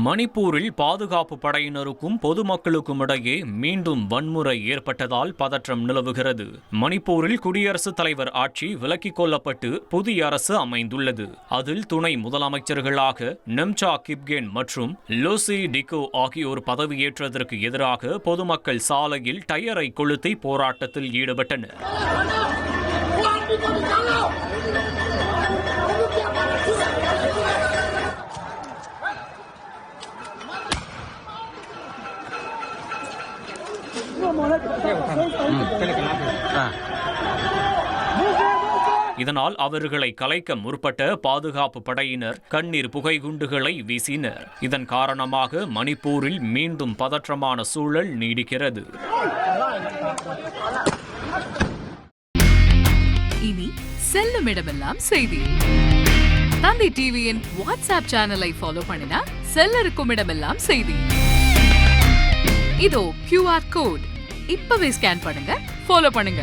மணிப்பூரில் பாதுகாப்பு படையினருக்கும் பொதுமக்களுக்கும் இடையே மீண்டும் வன்முறை ஏற்பட்டதால் பதற்றம் நிலவுகிறது. மணிப்பூரில் குடியரசுத் தலைவர் ஆட்சி விலக்கிக் கொள்ளப்பட்டு புதிய அரசு அமைந்துள்ளது. அதில் துணை முதலமைச்சர்களாக நெம்சா கிப்கேன் மற்றும் லோசி டிகோ ஆகியோர் பதவியேற்றதற்கு எதிராக பொதுமக்கள் சாலையில் டயரை கொளுத்தி போராட்டத்தில் ஈடுபட்டனர். இதனால் அவர்களை கலைக்க முற்பட்ட பாதுகாப்பு படையினர் கண்ணீர் புகை குண்டுகளை வீசினர். இதன் காரணமாக மணிப்பூரில் மீண்டும் பதற்றமான சூழல் நீடிக்கிறது. இனி செல்லும் இடமெல்லாம் செய்தி. தந்தி டிவியின் வாட்ஸ்அப் சேனலை ஃபாலோ பண்ணினா செல்லருக்கும் இடமெல்லாம் செய்தி. இதோ QR கோட் இப்பவே ஸ்கேன் பண்ணுங்க, ஃபாலோ பண்ணுங்க.